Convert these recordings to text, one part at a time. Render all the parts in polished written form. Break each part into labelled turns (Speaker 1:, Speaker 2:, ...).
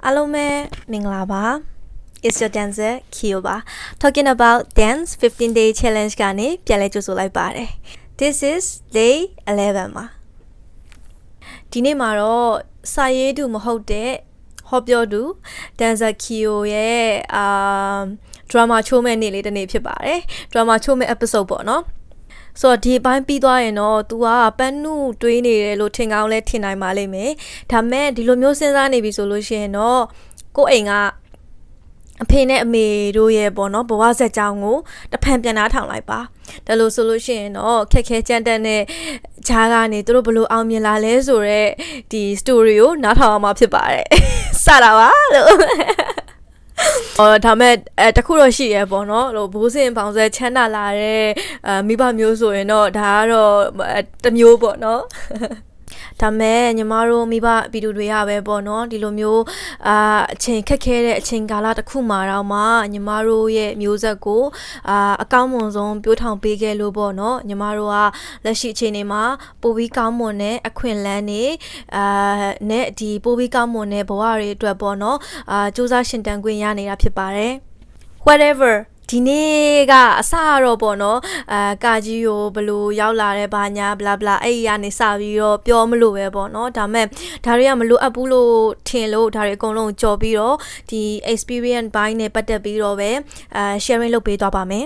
Speaker 1: အားလုံးပဲမင်္ဂလာပါ It's your dancer Kyoba talking about dance 15-day challenge ကနေပြန်လဲကြိုဆိုလိုက်ပါတယ် This is day 11ပါဒီနေ့မှာတော့စာရေးသူမဟုတ်တဲ့ဟောပြောသူ dancer Kyo ရဲ့drama ချိုးမဲ့နေ့လေးတစ်နေ့ဖြစ်ပါတယ် drama ချိုးမဲ့ episode ပေါ့နော်ဆိုတော့ဒီအပိုင်းပြီးသွားရင်တော့ तू ကပန်းနုတွေးနေတယ်လို့ထင်ကောင်းလဲထင်နိုင်ပါလိမ့်မယ်ဒါမဲ့ဒီလိုမျိုးစဉ်းစားနေပြီဆိုလို့ရှိရင်တော့ကိုယ့်အိမ်ကအဖေနဲ့အမေတို့ရဲ့ပေါ့နော်ဘဝဆက်ကြောင်းကိုတဖန်ပြန်နှားထောင်လိုက်ပါဒါလို့ဆိုလို့ရှိရင်တော့ခက်ခဲကြမ်းတမ်းတဲ့ဂျားကနေသူတို့ဘလို့အောင်မြင်လာလဲဆိုတော့ဒီ story ကိုနားထောင်အောင်မှာဖြစ်ပါတယ်စတာပါလို့ဒါမဲ့တခုတော့ရှိရပေါ့နော်ဟိုဘိုးစင်ပေါင်ဆွဲချမ်းသာလာတဲ့မိဘမျိုးဆိုရင်တော့ဒါကတော့တမျိုးပေါ့နော်ဒါမဲ့ညီမတို့မိဘဗီဒီယိုတွေရပဲပေါ့နော်ဒီလိုမျိုးအချိန်ခက်ခဲတဲ့အချိန်ကာလတစ်ခုမှာတော့မှညီမတို့ရဲ့မျိုးဆက်ကိုအကောင်းမွန်ဆုံးပြိုးထောင်ပေးခဲ့လို့ပေါ့နော်ညီမတို့ကလက်ရှိအချိန်တွေမှာပိုပြီးကောင်းမွန်တဲ့အခွင့်အလမ်းတွေနဲ့ဒီပိုပြီးကောင်းမွန်တဲ့ဘဝတွေအတွက်ပေါ့နော်စူးစမ်းရှင်တန်ခွင့်ရနေတာဖြစ်ပါတယ် whateverဒီနေ့ကအစတော့ပေါ့နော်ကာကြီးကိုဘလို့ရောက်လာတဲ့ဘာညာ bla bla အဲ့ဒီကနေစပြီးတော့ပြောမလို့ပဲပေါ့နော်ဒါမဲ့ဒါတွေကမလို့အပ်ဘူးလို့ထင်လို့ဒါတွေအကုန်လုံးကြော်ပြီးတော့ဒီ experience ဘိုင်းနဲ့ပတ်သက်ပြီးတော့ပဲsharing လုပ်ပေးသွားပါမယ်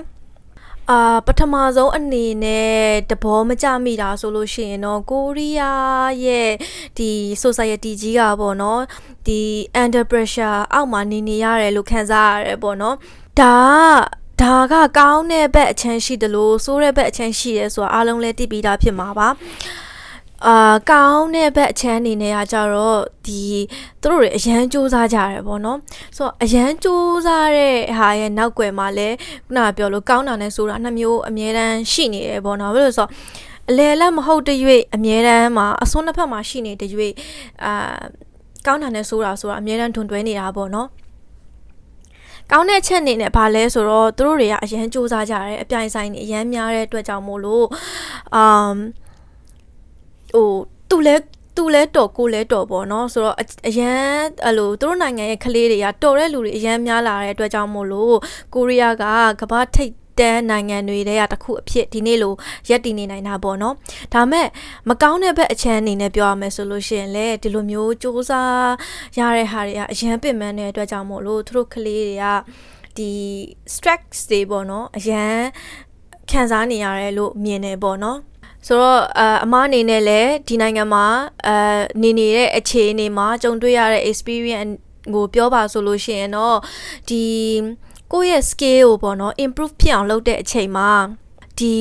Speaker 1: ပထမဆုံးအနေနဲ့တဘောမကြမိတာဆိုလို့ရှိရင်တော့ကိုရီးယားရဲ့ဒီ society ကြီးကပေါ့နော်ဒီ under pressure အောက်မှာနေရတယ်လို့ခံစားရတယ်ပေါ့နော်ဒါကကောင်းတဲ့ဘက်အချမ်းရှိတယ်လို့ဆိုးတဲ့ဘက်အချမ်းရှိရဲဆိုတာအားလုံးလည်းသိပြီးသားဖြစ်မှာပါကောင်းတဲ့ဘက်အချမ်းအနေနဲ့ကကြတော့ဒီသူတို့တွေအရန်စူးစမ်းကြရတယ်ပေါ့နော်ဆိုတော့အရန်စူးစမ်းတဲ့ဟာရဲ့နောက်ွယ်မှာလည်းခုနကပြောလို့ကောင်းတာနဲ့ဆိုတာနှစ်မျိုးအမြဲတမ်းရှိနေတယ်ပေါ့နော်ဘယ်လိုဆိုအလဲလက်မဟုတ်တဲ့၍အမြဲတမ်းမှာအစွန်းတစ်ဖက်မှာရှိနေတဲ့၍ကောင်းတာနဲ့ဆိုတာအမြဲတမ်းထွန်တွဲနေတာပေါ့နော်ကောင်းတဲ့ချက်အနေနဲ့ဘာလဲဆိုတော့သူတို့တွေကအရန်စူးစမ်းကြတယ်အပြိုင်ဆိုင်နေအရန်များတဲ့အတွက်ကြောင့်မို့လို့သူလဲတော်ကိုလဲတော်ပေါ့နော်ဆိုတော့အရန်အဲ့လိုသူတို့နိုင်ငံရဲ့ကလေးတွေကတော်တဲ့လူတွေအရန်များလာတဲ့အတွက်ကြောင့်မို့လို့ကိုရီးယားကကမ္ဘာထိပ်တန်းနိုင်ငံတွေထဲကတစ်ခုအဖြစ်ဒီနေ့လိုရက်တည်နေနိုင်တာပေါ့နော်ဒါမဲ့မကောင်းတဲ့ဘက်အချမ်းအနေနဲ့ပြောရမယ်ဆိုလို့ရှိရင်လေဒီလိုမျိုးစူးစမ်းရတဲ့ဟာတွေကအရန်ပင်ပန်းတဲ့အတွက်ကြောင့်မို့လို့သူတို့ကလေးတွေကဒီ stress တွေပေါ့နော်အရန်ခံစားနေရတယ်လို့မြင်တယ်ပေါ့နော်ဆိုတော့အမအနေနဲ့လည်းဒီနိုင်ငံမှာနေတဲ့အခြေအနေမှာကြုံတွေ့ရတဲ့ experience ကိုပြောပါဆိုလို့ရှိရင်တော့ဒီကိုယ့်ရဲ့ skill ကိုပေါ့နော် improve ဖြစ်အောင်လုပ်တဲ့အချိန်မှာဒီ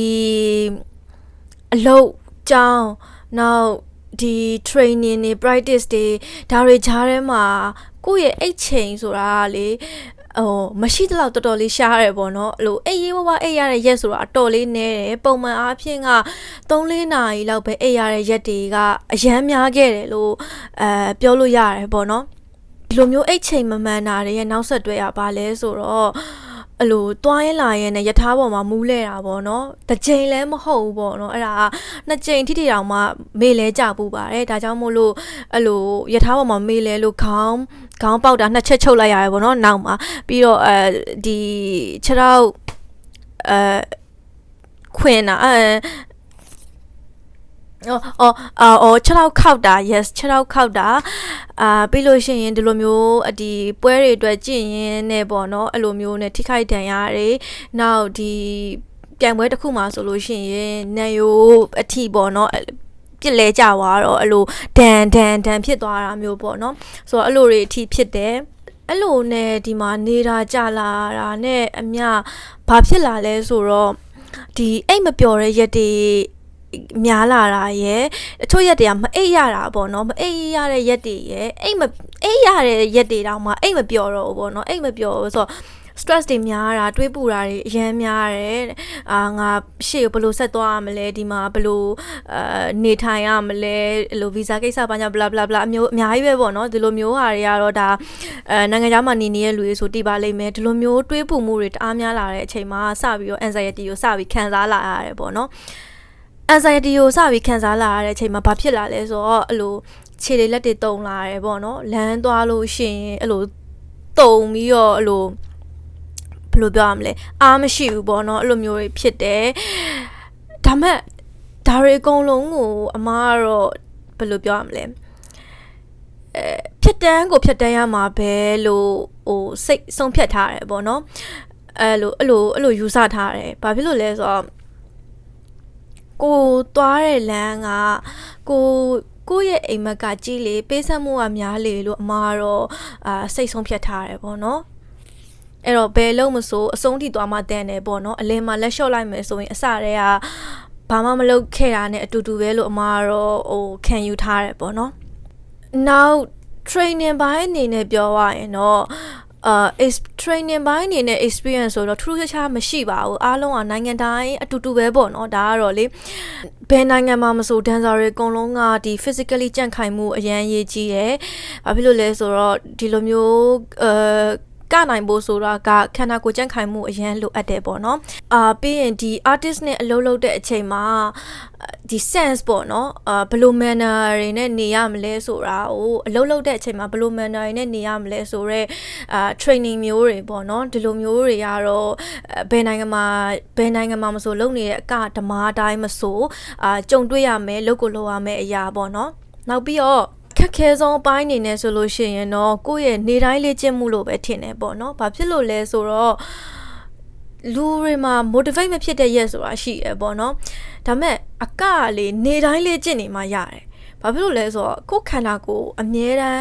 Speaker 1: အလုပ်ကြောင်းနောက်ဒီ training တွေ practice တွေဒါတွေကြားထဲမှာကိုယ့်ရဲ့အိတ်ချိန်ဆိုတာလေမရှိတော့တော်တော်လေးရှားရတယ်ပေါ့နော်အဲ့လိုအေးရေးဝအိတ်ရတဲ့ရက်ဆိုတာအတော်လေးနည်းတယ်ပုံမှန်အားဖြင့်က 3-4 နာရီလောက်ပဲအိတ်ရတဲ့ရက်တွေကအရန်များခဲ့တယ်လို့ပြောလို့ရတယ်ပေါ့နော်ဒီလိုမျိုးအိတ်ချိန်မမှန်တာတွေရဲ့နောက်ဆက်တွဲရပါလဲဆိုတော့အဲ့လိုတွားရင်လာရင်နဲ့ယထာပေါ်မှာမူးလဲတာပေါ့နော်တစ်ချိန်လည်းမဟုတ်ဘူးပေါ့နော်အဲ့ဒါကနှစ်ချိန်ထိတောင်မှမေ့လဲကြပူပါတယ်ဒါကြောင့်မို့လို့အဲ့လိုယထာပေါ်မှာမေ့လဲလို့ခေါင်းပေါက်တာနှစ်ချက်ချုပ်လိုက်ရတယ်ပေါ့နော်နောက်မှာပြီးတော့ဒီခြေထောက်ခွင်တာခြေထောက်ခောက်တာ yes ခြေထောက်ခောက်တာပြီးလို့ရှိရင်ဒီလိုမျိုးဒီပွဲတွေအတွက်ကျင့်ရင်းနဲ့ပေါ့နော်အဲ့လိုမျိုးနဲ့ထိခိုက်ဒဏ်ရာတွေနောက်ဒီပြိုင်ပွဲတစ်ခုမှာဆိုလို့ရှိရင်နေရိုးအထိပေါ့နော်ပြစ်လဲကြသွားတော့အဲ့လိုဒဏ်ဖြစ်သွားတာမျိုးပေါ့နော်ဆိုတော့အဲ့လိုတွေအထိဖြစ်တယ်အဲ့လိုနဲ့ဒီမှာနေတာကြလာတာနဲ့အမျှဘာဖြစ်လာလဲဆိုတော့ဒီအိတ်မပျော်တဲ့ရက်တွေများလာတာရယ်အချို့ရက်တွေကမအိပ်ရတာပေါ့နော်မအိပ်ရတဲ့ရက်တွေရယ်အိပ်ရတဲ့ရက်တွေတောင်မှအိပ်မပျော်တော့ဘူးပေါ့နော်အိပ်မပျော်ဆိုတော့ stress တွေများတာတွေးပူတာတွေအရန်များတယ်ငါရှေ့ဘယ်လိုဆက်သွားရမလဲဒီမှာဘယ်လိုနေထိုင်ရမလဲအဲ့လို visa ကိစ္စဘာညာ bla bla bla အများကြီးပဲပေါ့နော်ဒီလိုမျိုးဟာတွေကတော့ဒါနိုင်ငံခြားမှာနေတဲ့လူတွေဆိုတည်ပါလိမ့်မယ်ဒီလိုမျိုးတွေးပူမှုတွေတအားများလာတဲ့အချိန်မှာစပြီးတော့ anxiety ကိုစပြီးခံစားလာရတယ်ပေါ့နော်anxiety ကိုစပြီးခံစားလာရတဲ့အချိန်မှာဘာဖြစ်လာလဲဆိုတော့အဲ့လို ခြေတွေလက်တွေတုံလာတယ်ပေါ့နော်လမ်းသွားလို့ရှိရင်အဲ့လိုတုံပြီးတော့အဲ့လိုဘယ်လိုပြောရမလဲအားမရှိဘူးပေါ့နော်အဲ့လိုမျိုးတွေဖြစ်တယ်ဒါမဲ့ဒါတွေအကုန်လုံးကိုအမကတော့ဘယ်လိုပြောရမလဲဖြတ်တန်းရမှာပဲလို့ဟိုစိတ်ဆုံးဖြတ်ထားတယ်ပေါ့နော်အဲ့လိုယူဆထားတယ်ဘာဖြစ်လို့လဲဆိုတော့ကိုသွားတဲ့လမ်းကကိုရဲ့အိမ်မက်ကကြီးလေပေးဆက်မှုကများလေလို့အမကတော့စိတ်ဆုံးဖြတ်ထားတယ်ပေါ့နော်အဲ့တော့ဘယ်လုံးမဆိုအဆုံးထိသွားမှတန်တယ်ပေါ့နော်အလင်းမှာလက်လျှော့လိုက်မယ်ဆိုရင်အစတည်းကဘာမှမလုပ်ခဲ့တာနဲ့အတူတူပဲလို့အမကတော့ဟိုခံယူထားတယ်ပေါ့နော်နောက် training ဘိုင်းအနေနဲ့ပြောရရင်တော့training ဘိုင်းအနေနဲ့ experience ဆိုတော့ထူးခြားမရှိပါဘူးအားလုံးကနိုင်ငံတိုင်းအတူတူပဲပေါ့နော်ဒါကတော့လေဘယ်နိုင်ငံမှာမဆို dancer တွေအကုန်လုံးကဒီ physically ကြံ့ခိုင်မှုအရန်ရေးကြီးတယ်ဘာဖြစ်လို့လဲဆိုတော့ဒီလိုမျိုးကနိုင်ဖို့ဆိုတာကခန္ဓာကိုယ်ကြံ့ခိုင်မှုအရန်လိုအပ်တယ်ပေါ့နော်ပြီးရင်ဒီ artist နဲ့အလုပ်လုပ်တဲ့အချိန်မှာဒီ sense ပေါ့နော်ဘယ်လို manner တွေနဲ့နေရမလဲဆိုတာကိုအလုပ်လုပ်တဲ့အချိန်မှာဘယ်လို manner တွေနဲ့နေရမလဲဆိုတော့training မျိုးတွေပေါ့နော်ဒီလိုမျိုးတွေကတော့ဘယ်နိုင်ငံမှာမဆိုလုပ်နေတဲ့အကဓမ္မတိုင်းမဆိုကြုံတွေ့ရမယ်လုပ်ကိုလုပ်ရမယ်အရာပေါ့နော်နောက်ပြီးတော့ခက်ခဲဆုံးအပိုင်းအနေနဲ့ဆိုလို့ရှိရင်တော့ကိုယ့်ရဲ့နေတိုင်းလေ့ကျင့်မှုလို့ပဲထင်တယ်ပေါ့နော်။ဘာဖြစ်လို့လဲဆိုတော့လူတွေမှာ motivate မဖြစ်တဲ့ရက်ဆိုတာရှိရပေါ့နော်။ဒါမဲ့အကလေနေတိုင်းလေ့ကျင့်နေမှရတယ်။ဘာဖြစ်လို့လဲဆိုတော့ကိုယ်ခန္ဓာကိုယ်အမြဲတမ်း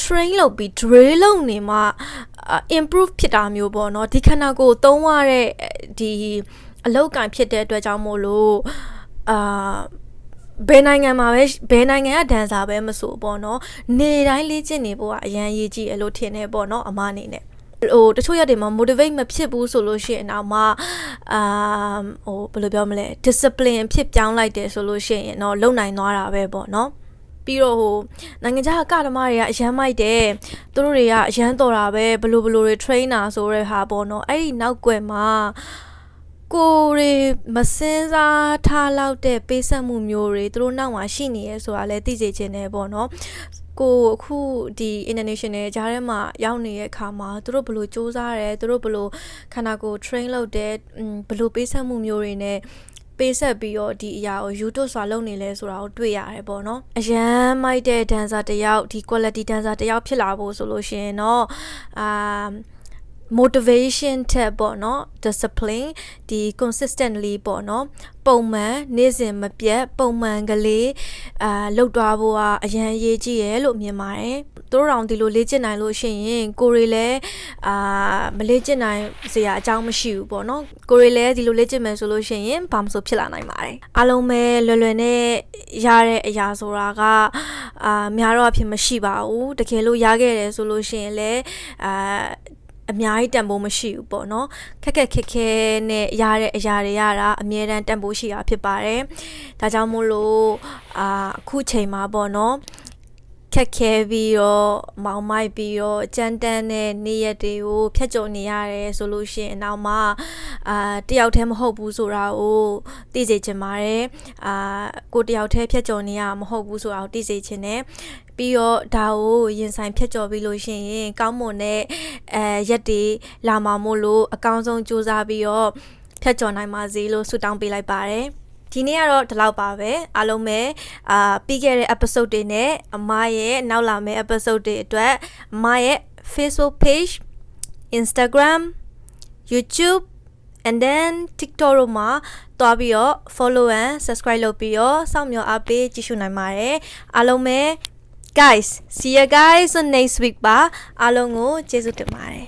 Speaker 1: train လုပ်ပြီး drill လုပ်နေမှ improve ဖြစ်တာမျိုးပေါ့နော်။ဒီခန္ဓာကိုယ်သုံးရတဲ့ဒီအလောက်ကံဖြစ်တဲ့အတွက်ကြောင့်မို့လို့ဘယ်နိုင်ငံကဒန်ဆာပဲမဆိုပေါ့နော်နေတိုင်းလေ့ကျင့်နေဖို့ကအရန်ရေးကြည့်ရလို့ထင်တယ်ပေါ့နော်အမအနေနဲ့ဟိုတချို့ရက်တွေမှာ motivate မဖြစ်ဘူးဆိုလို့ရှိရင်တော့မှဟိုဘယ်လိုပြောမလဲ discipline ဖြစ်ပြောင်းလိုက်တယ်ဆိုလို့ရှိရင်တော့လုံနိုင်သွားတာပဲပေါ့နော်ပြီးတော့ဟိုနိုင်ငံခြားကဓမ္မတွေကအရန်မိုက်တယ်သူတို့တွေကအရန်တော်တာပဲဘယ်လိုတွေ trainer ဆိုတဲ့ဟာပေါ့နော်အဲ့ဒီနောက်ကွယ်မှာကိုရီမစင်းစားထားလောက်တဲ့ပေးဆက်မှုမျိုးတွေသူတို့နောက်မှာရှိနေရဲဆိုတာလည်းသိစေချင်တယ်ပေါ့နော်ကိုအခုဒီ international ကြားထဲမှာရောက်နေတဲ့အခါမှာသူတို့ဘယ်လိုစူးစမ်းတယ်သူတို့ဘယ်လိုခန္ဓာကိုယ် train လုပ်တယ်ဘယ်လိုပေးဆက်မှုမျိုးတွေနဲ့ပေးဆက်ပြီးတော့ဒီအရာကို YouTube စွာလုပ်နေလဲဆိုတာကိုတွေ့ရတယ်ပေါ့နော်အရန်မိုက်တဲ့ dancer တယောက်ဒီ quality dancer တယောက်ဖြစ်လာဖို့ဆိုလို့ရှိရင်တော့motivation ထက်ပေါ့နော် discipline ဒီ consistently ပေါ့နော်ပုံမှန်နေ့စဉ်မပြတ်ပုံမှန်ကလေးလောက်သွားဖို့ကအရန်ရေးကြည့်ရလို့မြင်ပါတယ်သူတို့တောင်ဒီလိုလေ့ကျင့်နိုင်လို့ရှိရင်ကိုရီလည်းမလေ့ကျင့်နိုင်စရာအကြောင်းမရှိဘူးပေါ့နော်ကိုရီလည်းဒီလိုလေ့ကျင့်မယ်ဆိုလို့ရှိရင်ဘာမှမဆိုဖြစ်လာနိုင်ပါတယ်အားလုံးပဲလွယ်နဲ့ရတဲ့အရာဆိုတာကများတော့အဖြစ်မရှိပါဘူးတကယ်လို့ရခဲ့တယ်ဆိုလို့ရှိရင်လည်းအများကြီးတန်ဖိုးမရှိဘူးပေါ့နော်ခက်ခဲနဲ့ရတဲ့အရာတွေရတာအမြဲတမ်းတန်ဖိုးရှိတာဖြစ်ပါတယ်ဒါကြောင့်မို့လို့အခုချိန်မှာပေါ့နော်ခက်ခဲပြီးတော့မောင်မိုက်ပြီးတော့ကြမ်းတမ်းတဲ့နေ့ရက်တွေကိုဖျက်ကျော်နေရတယ်ဆိုလို့ရှိရင်နောက်မှတယောက်တည်းမဟုတ်ဘူးဆိုတာကိုသိစေချင်ပါတယ်ကိုတယောက်တည်းဖျက်ကျော်နေရမဟုတ်ဘူးဆိုတာကိုသိစေချင်တယ်ပြီးတော့ဒါကိုရင်ဆိုင်ဖျက်ကျော်ပြီးလို့ရှိရင်ကောင်းမွန်တဲ့ရက်တွေလာမှာမို့လို့အကောင်းဆုံးစူးစမ်းပြီးတော့ဖျက်ကျော်နိုင်ပါစေလို့ဆုတောင်းပေးလိုက်ပါတယ်ဒီနေ့ကတော့ဒီလောက်ပါပဲအားလုံးပဲပြီးခဲ့တဲ့ episode တွေနဲ့အမရဲ့နောက်လာမယ့် episode တွေအတွက်အမရဲ့ Facebook page Instagram YouTube and then TikTok တို့မှာတွားပြီးတော့ follow and subscribe လုပ်ပြီးတော့စောင့်မျှော်အားပေးကြည့်ရှုနိုင်ပါတယ်အားလုံးပဲ guys see you guys on next week ပါအားလုံးကိုကျေးဇူးတင်ပါတယ်